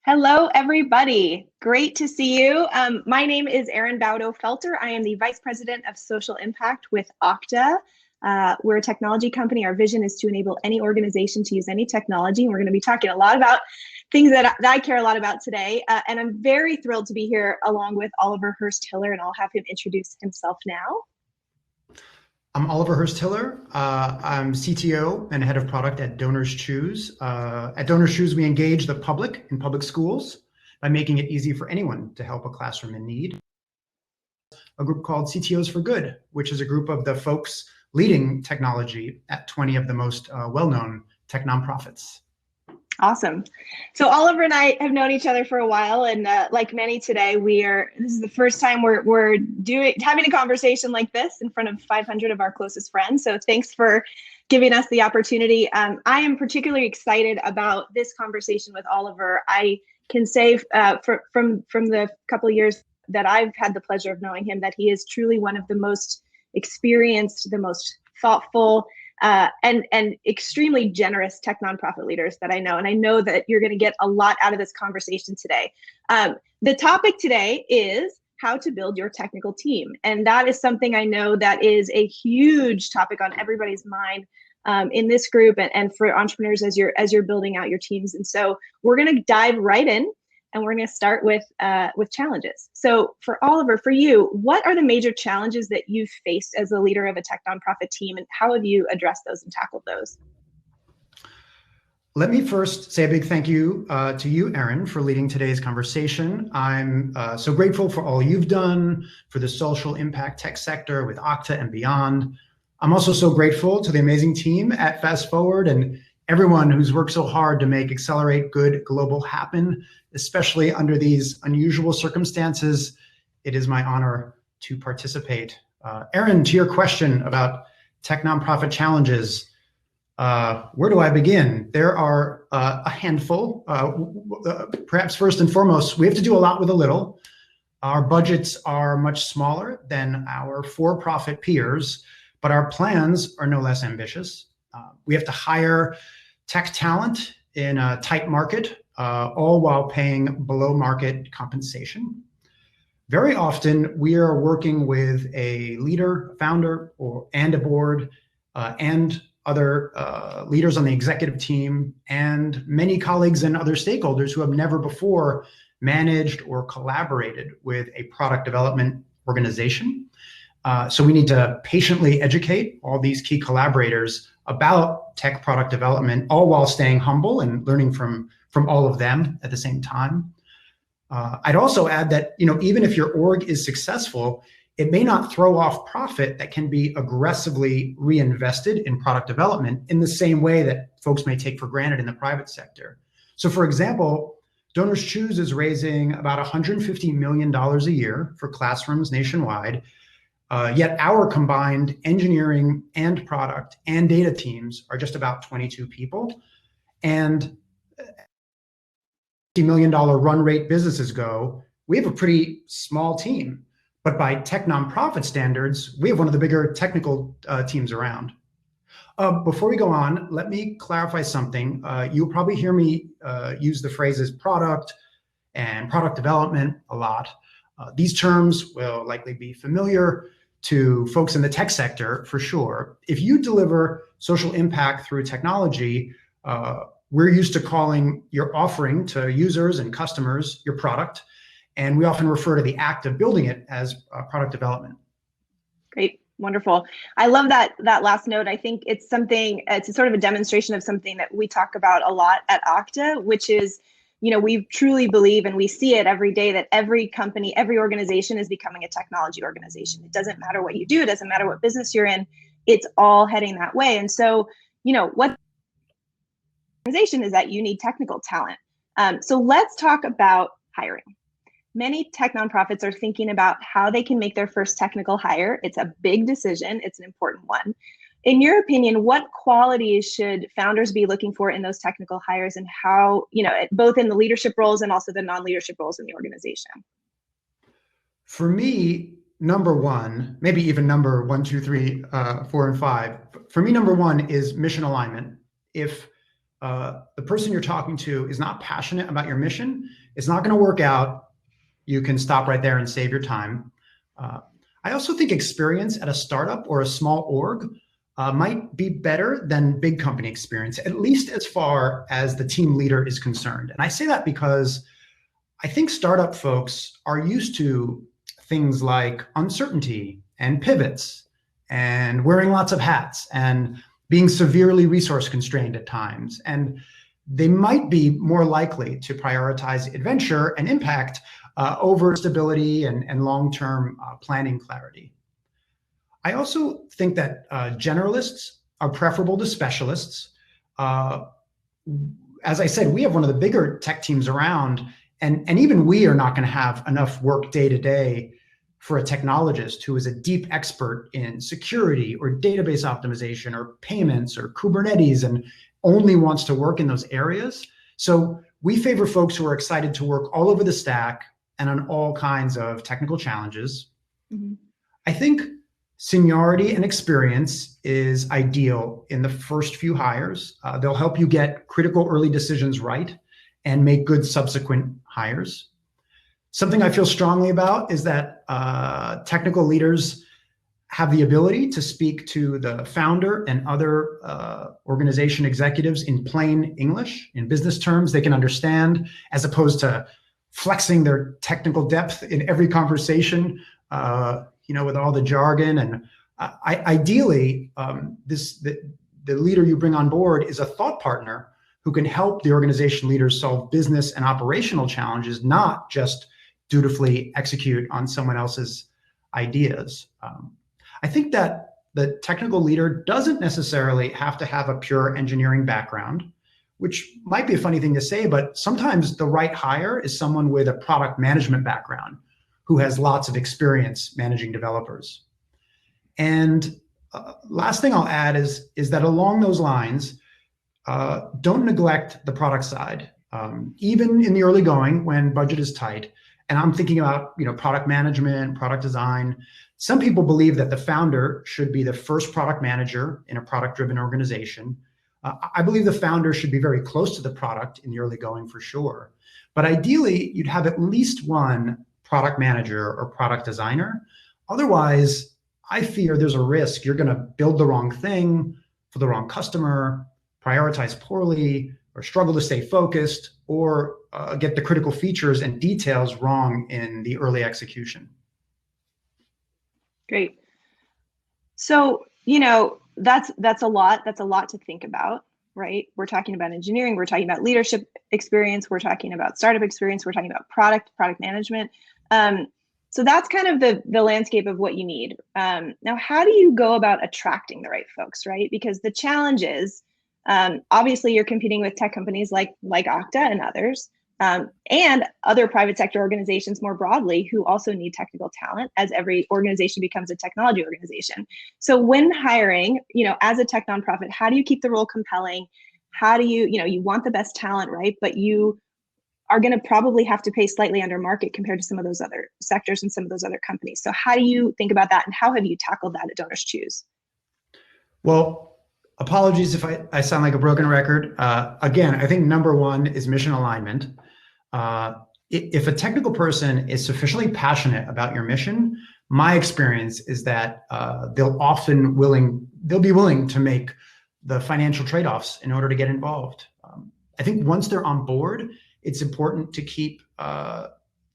Hello, everybody. Great to see you. My name is Erin Baudo Felter. I am the Vice President of Social Impact with Okta. We're a technology company. Our vision is to enable any organization to use any technology. And we're going to be talking a lot about things that I care a lot about today. And I'm very thrilled to be here along with Oliver Hurst-Hiller, and I'll have him introduce himself now. I'm Oliver Hurst-Hiller. I'm CTO and head of product at DonorsChoose. At DonorsChoose, we engage the public in public schools by making it easy for anyone to help a classroom in need. A group called CTOs for Good, which is a group of the folks leading technology at 20 of the most well-known tech nonprofits. Awesome. So Oliver and I have known each other for a while, and like many today, this is the first time we're having a conversation like this in front of 500 of our closest friends. So thanks for giving us the opportunity. I am particularly excited about this conversation with Oliver. I can say from the couple of years that I've had the pleasure of knowing him, that he is truly one of the most experienced, the most thoughtful, and extremely generous tech nonprofit leaders that I know. And I know that you're going to get a lot out of this conversation today. The topic today is how to build your technical team. And that is something I know that is a huge topic on everybody's mind in this group and for entrepreneurs as you're building out your teams. And so we're going to dive right in. And we're going to start with challenges. So for Oliver, for you, what are the major challenges that you've faced as a leader of a tech nonprofit team, and how have you addressed those and tackled those? Let me first say a big thank you to you, Erin, for leading today's conversation. I'm so grateful for all you've done for the social impact tech sector with Okta and beyond. I'm also so grateful to the amazing team at Fast Forward and everyone who's worked so hard to make Accelerate Good Global happen, especially under these unusual circumstances. It is my honor to participate. Erin, to your question about tech nonprofit challenges, where do I begin? There are a handful. Perhaps first and foremost, we have to do a lot with a little. Our budgets are much smaller than our for-profit peers, but our plans are no less ambitious. We have to hire tech talent in a tight market, all while paying below market compensation. Very often, we are working with a leader, founder, and a board, and other leaders on the executive team, and many colleagues and other stakeholders who have never before managed or collaborated with a product development organization. So we need to patiently educate all these key collaborators about tech product development, all while staying humble and learning from all of them at the same time. I'd also add that, even if your org is successful, it may not throw off profit that can be aggressively reinvested in product development in the same way that folks may take for granted in the private sector. So for example, DonorsChoose is raising about $150 million a year for classrooms nationwide. Yet our combined engineering and product and data teams are just about 22 people. And $50 million run rate businesses go, we have a pretty small team. But by tech nonprofit standards, we have one of the bigger technical teams around. Before we go on, let me clarify something. You'll probably hear me use the phrases product and product development a lot. These terms will likely be familiar to folks in the tech sector for sure. If you deliver social impact through technology, we're used to calling your offering to users and customers your product, and we often refer to the act of building it as product development. Great, wonderful. I love that last note. I think it's sort of a demonstration of something that we talk about a lot at Okta, which is, we truly believe, and we see it every day, that every company, every organization is becoming a technology organization. It doesn't matter what you do. It doesn't matter what business you're in. It's all heading that way. And so, what organization is that you need technical talent. So let's talk about hiring. Many tech nonprofits are thinking about how they can make their first technical hire. It's a big decision. It's an important one. In your opinion, what qualities should founders be looking for in those technical hires, and how, both in the leadership roles and also the non-leadership roles in the organization? For me, number one, maybe even number 1, 2, 3, 4, and 5. For me, number one is mission alignment. If the person you're talking to is not passionate about your mission, it's not going to work out. You can stop right there and save your time. I also think experience at a startup or a small org might be better than big company experience, at least as far as the team leader is concerned. And I say that because I think startup folks are used to things like uncertainty and pivots and wearing lots of hats and being severely resource constrained at times. And they might be more likely to prioritize adventure and impact over stability and long-term planning clarity. I also think that generalists are preferable to specialists. As I said, we have one of the bigger tech teams around, and even we are not going to have enough work day to day for a technologist who is a deep expert in security or database optimization or payments or Kubernetes and only wants to work in those areas. So we favor folks who are excited to work all over the stack and on all kinds of technical challenges. Mm-hmm. I think seniority and experience is ideal in the first few hires. They'll help you get critical early decisions right and make good subsequent hires. Something I feel strongly about is that technical leaders have the ability to speak to the founder and other organization executives in plain English, in business terms they can understand, as opposed to flexing their technical depth in every conversation, with all the jargon. And ideally, the leader you bring on board is a thought partner who can help the organization leaders solve business and operational challenges, not just dutifully execute on someone else's ideas. I think that the technical leader doesn't necessarily have to have a pure engineering background, which might be a funny thing to say, but sometimes the right hire is someone with a product management background who has lots of experience managing developers. And last thing I'll add is that along those lines, don't neglect the product side, even in the early going when budget is tight. And I'm thinking about product management, product design. Some people believe that the founder should be the first product manager in a product-driven organization. I believe the founder should be very close to the product in the early going for sure. But ideally, you'd have at least one product manager or product designer. Otherwise, I fear there's a risk you're going to build the wrong thing for the wrong customer, prioritize poorly, or struggle to stay focused, or get the critical features and details wrong in the early execution. Great. So, that's a lot. That's a lot to think about, right? We're talking about engineering. We're talking about leadership experience. We're talking about startup experience. We're talking about product management. So that's kind of the landscape of what you need. Now, how do you go about attracting the right folks, right? Because the challenge is, obviously, you're competing with tech companies like Okta and others, and other private sector organizations more broadly who also need technical talent as every organization becomes a technology organization. So when hiring, as a tech nonprofit, how do you keep the role compelling? How do you want the best talent, right? But you are going to probably have to pay slightly under market compared to some of those other sectors and some of those other companies. So how do you think about that, and how have you tackled that at DonorsChoose? Well, apologies if I sound like a broken record. Again, I think number one is mission alignment. If a technical person is sufficiently passionate about your mission, my experience is that they'll be willing to make the financial trade-offs in order to get involved. I think once they're on board, it's important to keep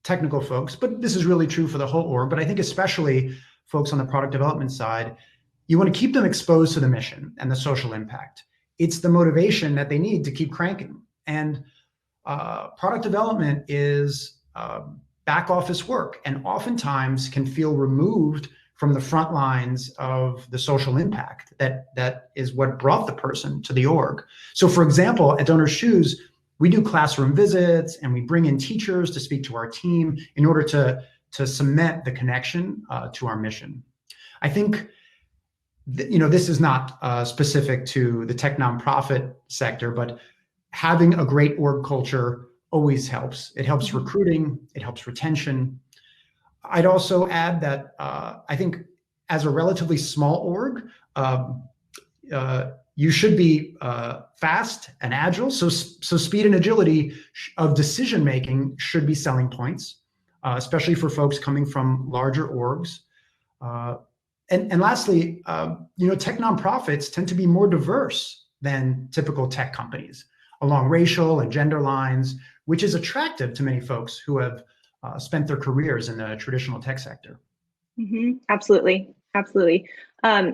technical folks, but this is really true for the whole org, but I think especially folks on the product development side, you want to keep them exposed to the mission and the social impact. It's the motivation that they need to keep cranking. And product development is back office work, and oftentimes can feel removed from the front lines of the social impact that is what brought the person to the org. So for example, at DonorsChoose, we do classroom visits and we bring in teachers to speak to our team in order to cement the connection to our mission. I think this is not specific to the tech nonprofit sector, but having a great org culture always helps. It helps recruiting, it helps retention. I'd also add that I think as a relatively small org, you should be fast and agile. So speed and agility of decision making should be selling points, especially for folks coming from larger orgs. And lastly, tech nonprofits tend to be more diverse than typical tech companies along racial and gender lines, which is attractive to many folks who have spent their careers in the traditional tech sector. Mm-hmm. Absolutely.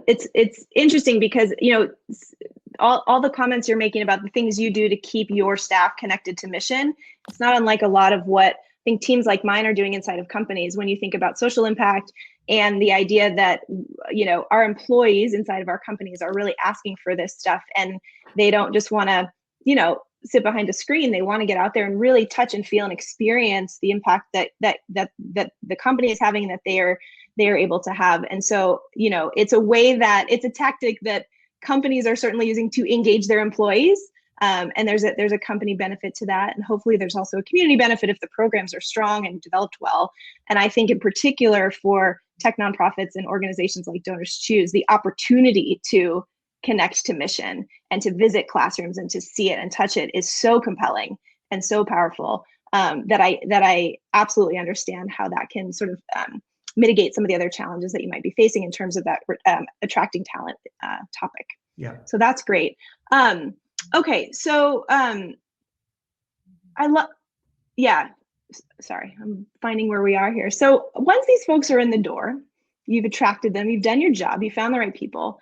It's interesting because, all the comments you're making about the things you do to keep your staff connected to mission, it's not unlike a lot of what I think teams like mine are doing inside of companies when you think about social impact and the idea that, our employees inside of our companies are really asking for this stuff, and they don't just want to, sit behind a screen. They want to get out there and really touch and feel and experience the impact that the company is having, that they are able to have. And so, it's a tactic that companies are certainly using to engage their employees. And there's a company benefit to that. And hopefully there's also a community benefit if the programs are strong and developed well. And I think in particular for tech nonprofits and organizations like DonorsChoose, the opportunity to connect to mission and to visit classrooms and to see it and touch it is so compelling and so powerful, that I absolutely understand how that can sort of mitigate some of the other challenges that you might be facing in terms of that attracting talent topic. Yeah. So that's great. Okay, so sorry, I'm finding where we are here. So once these folks are in the door, you've attracted them, you've done your job, you found the right people.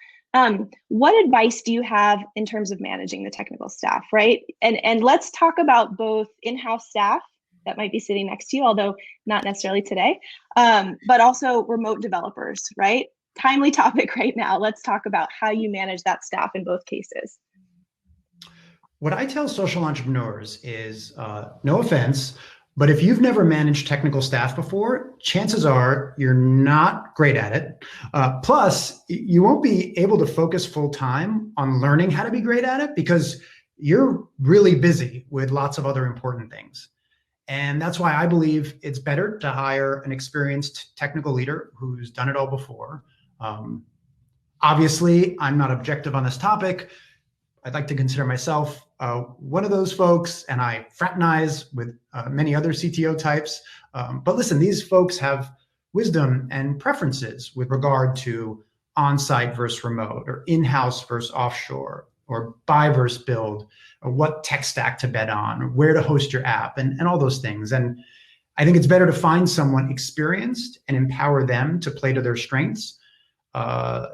What advice do you have in terms of managing the technical staff, right? And let's talk about both in-house staff that might be sitting next to you, although not necessarily today, but also remote developers, right? Timely topic right now. Let's talk about how you manage that staff in both cases. What I tell social entrepreneurs is, no offense, but if you've never managed technical staff before, chances are you're not great at it. Plus, you won't be able to focus full time on learning how to be great at it because you're really busy with lots of other important things. And that's why I believe it's better to hire an experienced technical leader who's done it all before. Obviously, I'm not objective on this topic. I'd like to consider myself one of those folks, and I fraternize with many other CTO types. But listen, these folks have wisdom and preferences with regard to on-site versus remote, or in-house versus offshore, or buy versus build, or what tech stack to bet on, or where to host your app, and all those things. And I think it's better to find someone experienced and empower them to play to their strengths.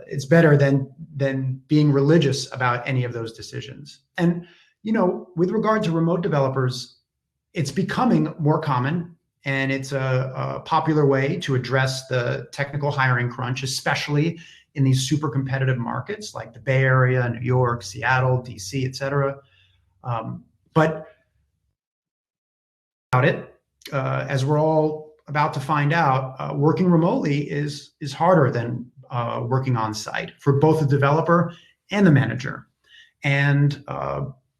It's better than being religious about any of those decisions. And with regard to remote developers, it's becoming more common, and it's a popular way to address the technical hiring crunch, especially in these super competitive markets like the Bay Area, New York, Seattle, DC, et cetera. But about it, as we're all about to find out, working remotely is harder than working on site for both the developer and the manager. And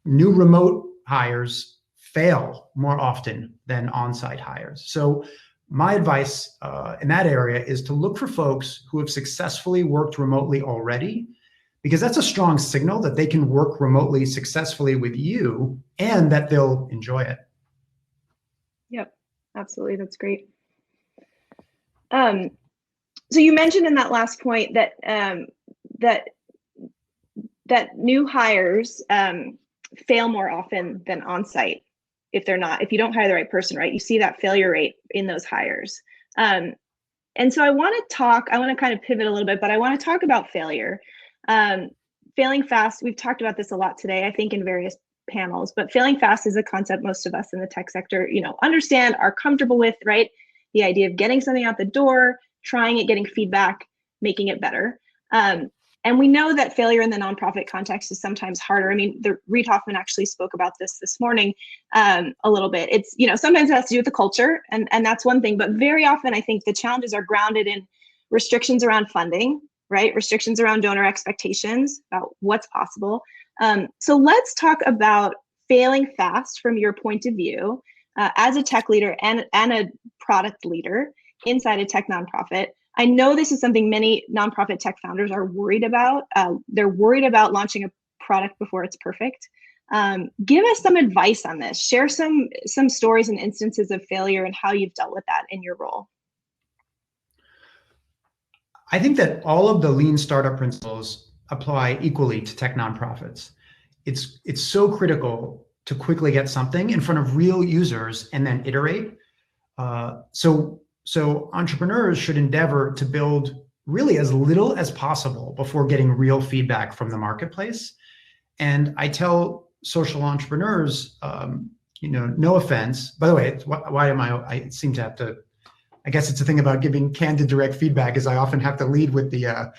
new remote hires fail more often than on-site hires. So my advice in that area is to look for folks who have successfully worked remotely already, because that's a strong signal that they can work remotely successfully with you and that they'll enjoy it. Yep, absolutely. That's great. So you mentioned in that last point that that new hires fail more often than on-site if you don't hire the right person, right? You see that failure rate in those hires. And so I want to kind of pivot a little bit, but I want to talk about failure. Failing fast, we've talked about this a lot today, I think in various panels, but failing fast is a concept most of us in the tech sector, understand, are comfortable with, right? The idea of getting something out the door, trying it, getting feedback, making it better. And we know that failure in the nonprofit context is sometimes harder. I mean, Reid Hoffman actually spoke about this morning a little bit. It's, sometimes it has to do with the culture, and that's one thing, but very often I think the challenges are grounded in restrictions around funding, right? Restrictions around donor expectations about what's possible. So let's talk about failing fast from your point of view as a tech leader and a product leader inside a tech nonprofit. I know this is something many nonprofit tech founders are worried about. They're worried about launching a product before it's perfect. Give us some advice on this. Share some stories and instances of failure and how you've dealt with that in your role. I think that all of the lean startup principles apply equally to tech nonprofits. It's so critical to quickly get something in front of real users and then iterate. So entrepreneurs should endeavor to build really as little as possible before getting real feedback from the marketplace. And I tell social entrepreneurs, no offense. By the way, I seem to have to, I guess it's a thing about giving candid, direct feedback, is I often have to lead with the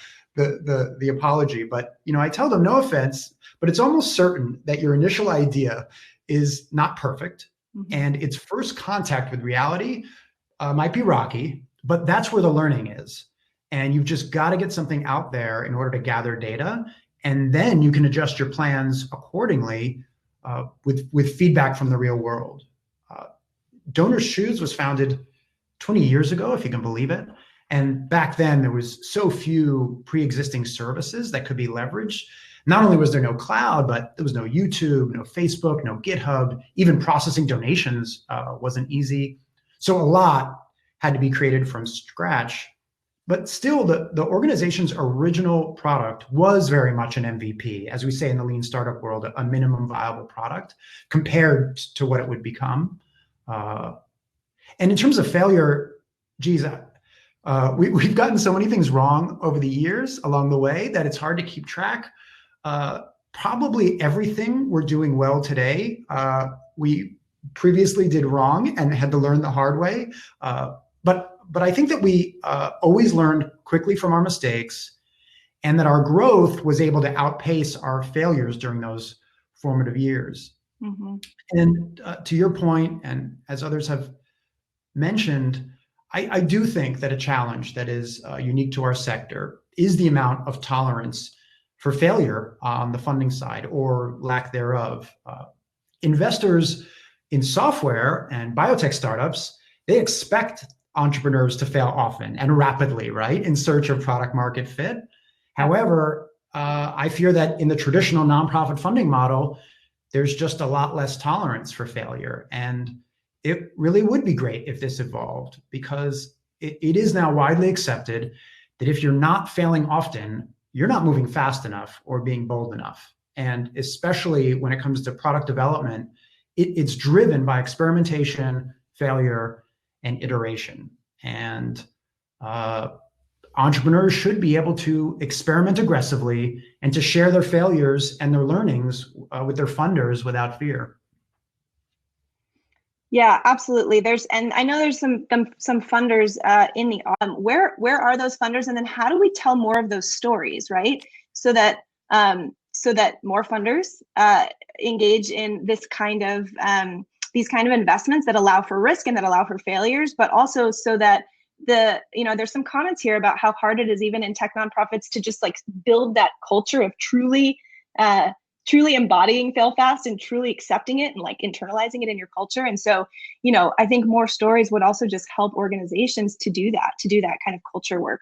apology. But I tell them, no offense, but it's almost certain that your initial idea is not perfect, and its first contact with reality might be rocky, but that's where the learning is. And you've just got to get something out there in order to gather data, and then you can adjust your plans accordingly with feedback from the real world. DonorsChoose was founded 20 years ago, if you can believe it. And back then, there was so few pre-existing services that could be leveraged. Not only was there no cloud, but there was no YouTube, no Facebook, no GitHub. Even processing donations wasn't easy. So a lot had to be created from scratch. But still, the organization's original product was very much an MVP, as we say in the lean startup world, a minimum viable product compared to what it would become. And in terms of failure, geez, we've gotten so many things wrong over the years along the way that it's hard to keep track. Probably everything we're doing well today, we previously did wrong and had to learn the hard way. But I think that we always learned quickly from our mistakes, and that our growth was able to outpace our failures during those formative years. And to your point, and as others have mentioned, I do think that a challenge that is unique to our sector is the amount of tolerance for failure on the funding side, or lack thereof. Investors in software and biotech startups, they expect entrepreneurs to fail often and rapidly, right, in search of product market fit. However, I fear that in the traditional nonprofit funding model, there's just a lot less tolerance for failure. And it really would be great if this evolved, because it is now widely accepted that if you're not failing often, you're not moving fast enough or being bold enough. And especially when it comes to product development, it's driven by experimentation, failure, and iteration. And entrepreneurs should be able to experiment aggressively and to share their failures and their learnings with their funders without fear. Yeah, absolutely. And I know there's some funders in the where are those funders, and then how do we tell more of those stories, right? So that more funders engage in this kind of these kind of investments that allow for risk and that allow for failures, but also so that there's some comments here about how hard it is even in tech nonprofits to just like build that culture of truly embodying fail fast and truly accepting it and like internalizing it in your culture. And so, I think more stories would also just help organizations to do that kind of culture work.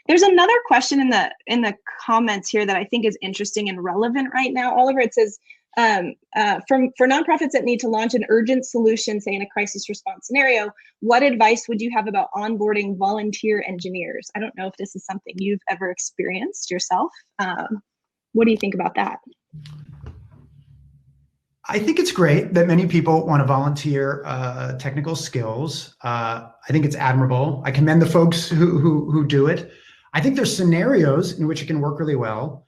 There's another question in the comments here that I think is interesting and relevant right now. Oliver, it says, for nonprofits that need to launch an urgent solution, say in a crisis response scenario, what advice would you have about onboarding volunteer engineers? I don't know if this is something you've ever experienced yourself. What do you think about that? I think it's great that many people want to volunteer technical skills. I think it's admirable. I commend the folks who do it. I think there's scenarios in which it can work really well.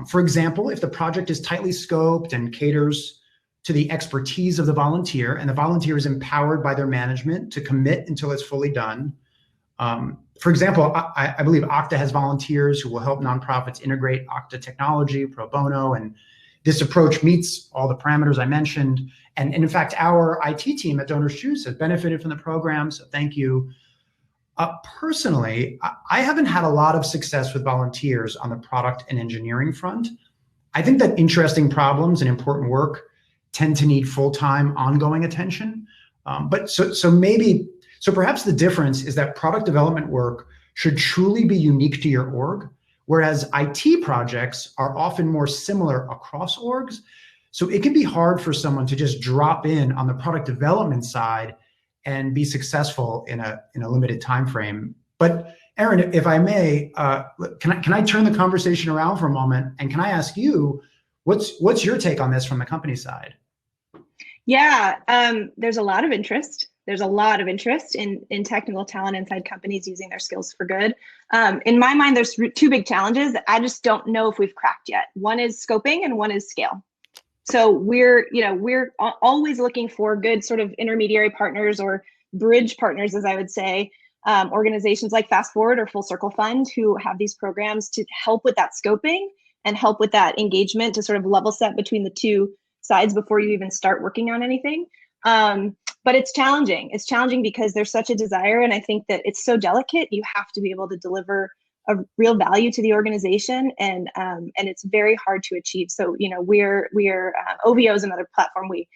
For example, if the project is tightly scoped and caters to the expertise of the volunteer, and the volunteer is empowered by their management to commit until it's fully done. For example, I believe Okta has volunteers who will help nonprofits integrate Okta technology pro bono, and this approach meets all the parameters I mentioned. And in fact, our IT team at DonorsChoose has benefited from the program, so thank you. Personally, I haven't had a lot of success with volunteers on the product and engineering front. I think that interesting problems and important work tend to need full-time ongoing attention. So perhaps the difference is that product development work should truly be unique to your org, whereas IT projects are often more similar across orgs. So it can be hard for someone to just drop in on the product development side and be successful in a limited time frame. But Erin, if I may, can I turn the conversation around for a moment, and can I ask you, what's your take on this from the company side? Yeah, there's a lot of interest. There's a lot of interest in technical talent inside companies using their skills for good. In my mind, there's two big challenges that I just don't know if we've cracked yet. One is scoping and one is scale. So we're always looking for good sort of intermediary partners or bridge partners, as I would say, organizations like Fast Forward or Full Circle Fund, who have these programs to help with that scoping and help with that engagement to sort of level set between the two sides before you even start working on anything. But it's challenging. It's challenging because there's such a desire, and I think that it's so delicate. You have to be able to deliver a real value to the organization, and it's very hard to achieve. So we're OVO is another platform we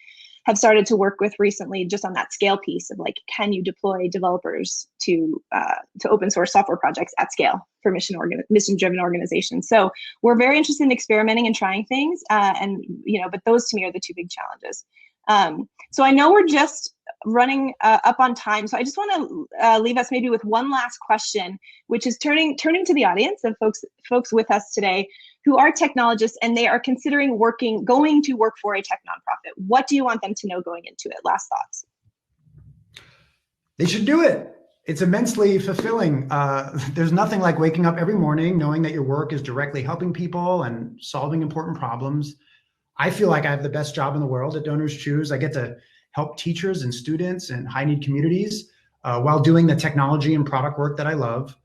have started to work with recently, just on that scale piece of like, can you deploy developers to open source software projects at scale for mission-driven organizations? So we're very interested in experimenting and trying things, but those to me are the two big challenges. So I know we're just running up on time, so I just want to leave us maybe with one last question, which is turning to the audience and folks with us today who are technologists and they are considering going to work for a tech nonprofit. What do you want them to know going into it? Last thoughts. They should do it. It's immensely fulfilling. There's nothing like waking up every morning knowing that your work is directly helping people and solving important problems. I feel like I have the best job in the world at DonorsChoose. I get to help teachers and students in high-need communities while doing the technology and product work that I love.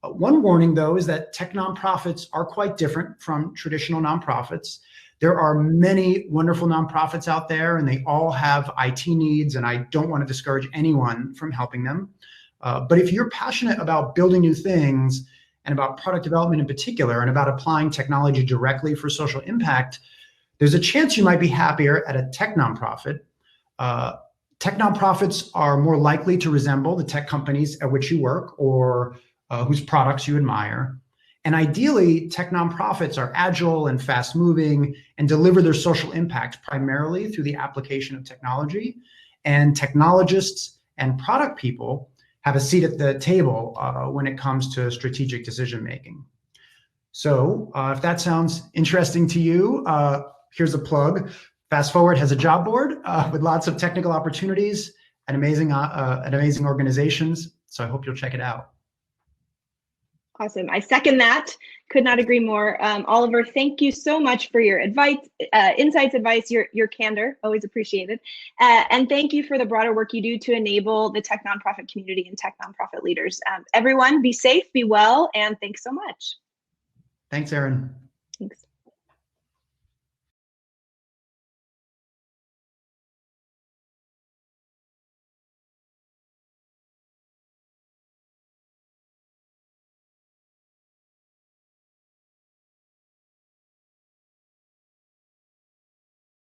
One warning, though, is that tech nonprofits are quite different from traditional nonprofits. There are many wonderful nonprofits out there, and they all have IT needs, and I don't want to discourage anyone from helping them. But if you're passionate about building new things and about product development in particular, and about applying technology directly for social impact, there's a chance you might be happier at a tech nonprofit. Tech nonprofits are more likely to resemble the tech companies at which you work or whose products you admire. And ideally, tech nonprofits are agile and fast moving and deliver their social impact primarily through the application of technology. And technologists and product people have a seat at the table when it comes to strategic decision making. So if that sounds interesting to you, here's a plug. Fast Forward has a job board with lots of technical opportunities and amazing organizations. So I hope you'll check it out. Awesome. I second that. Could not agree more. Oliver, thank you so much for your advice, insights, advice, your candor, always appreciated. And thank you for the broader work you do to enable the tech nonprofit community and tech nonprofit leaders. Everyone, be safe, be well, and thanks so much. Thanks, Erin. Thanks.